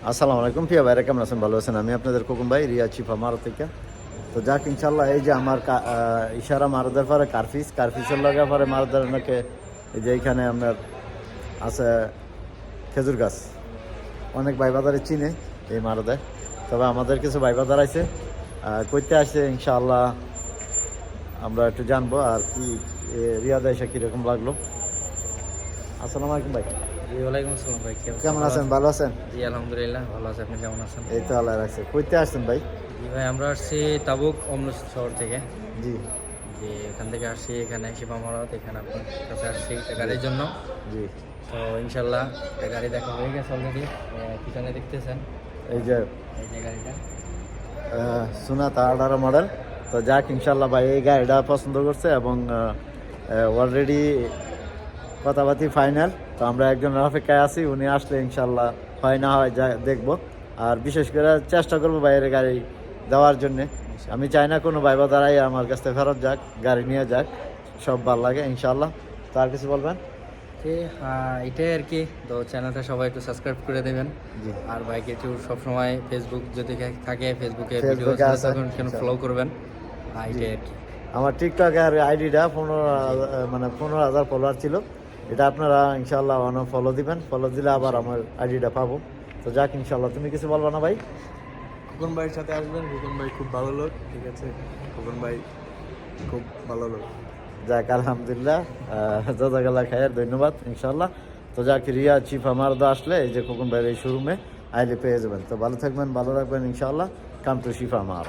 আসসালামু আলাইকুম প্রিয় ভাইরা, কেমন আছেন? ভালো আছেন? আমি আপনাদের খোকন ভাই, রিয়া চিফ আমার থেকে। তো যাক ইনশাল্লাহ, এই যে আমার ইশারা মারদের পরে কার্ফিসের লগে পরে মারদের নাকি এই যে এইখানে আপনার আছে খেজুর গাছ। অনেক ভাই বাজারে চিনে এই মারদে, তবে আমাদের কিছু ভাই বাজার আছে করতে আসছে। ইনশাআল্লাহ আমরা একটু জানবো আর কি রিয়াদে এসে কীরকম লাগলো। আসসালামু আলাইকুম ভাই। জি ওয়ালাইকুম আসসালাম ভাই, কেমন আছেন? ভালো আছেন? জি আলহামদুলিল্লাহ ভালো আছে, আপনি কেমন আছেন? এই তো আল্লাহ রাখছে। করতে আসছেন ভাই? জি ভাই, আমরা আসছি তাবুক অমৃত শহর থেকে। জি যে এখান থেকে আসছি এখানে শিবা মহারাত, এখানে আপনার কাছে আসছি একটা গাড়ির জন্য। জি। তো ইনশাল্লাহ একটা গাড়ি দেখা হয়ে গেছে অলরেডি, পিছনে দেখতেছেন এই যে এই যে গাড়িটা। সোনাতা 18 মডেল। তো যাক ইনশাল্লাহ ভাই এই গাড়িটা পছন্দ করছে এবং অলরেডি কথাবার্তি ফাইনাল। তো আমরা একজনের অপেক্ষায় আছি, উনি আসলে ইনশাল্লাহ হয় না হয় যা দেখবো। আর বিশেষ করে চেষ্টা করবো বাইরে গাড়ি দেওয়ার জন্যে। আমি চাই না কোনো ভাইবা দ্বারাই আমার কাছ থেকে ফেরত যাক, গাড়ি নিয়ে যাক, সব ভালো লাগে ইনশাল্লাহ। তো আর কিছু বলবেন? এটাই আর কি। তো চ্যানেলটা সবাই একটু সাবস্ক্রাইব করে দেবেন। জি। আর বাইকে একটু সবসময় ফেসবুক যদি থাকে ফেসবুকে ভিডিও ফেসবুকে আছে আছে, তখন ফলো করবেন। এটাই আর কি। আমার টিকটকের আইডিটা 15,000 ফলোয়ার ছিল। এটা আপনারা ইনশাল্লাহ ফলো দিবেন, ফলো দিলে আবার আমার আইডিটা পাবো। তো যাক ইনশাল্লাহ, তুমি কিছু বলবো না ভাই? খোকন ভাইয়ের সাথে আসবেন, খোকন ভাই খুব ভালো লোক, ঠিক আছে? খোকন ভাই খুব ভালো লোক। যাক আলহামদুলিল্লাহ, জাজাকাল্লাহ খায়ের, ধন্যবাদ ইনশাল্লাহ। তো যাক রিয়া চিফ আমার আসলে এই যে খোকন ভাইয়ের এই শোরুমে আইলে পেয়ে যাবেন। তো ভালো থাকবেন, ভালো রাখবেন ইনশাল্লাহ। কাম টু শিফা আমার।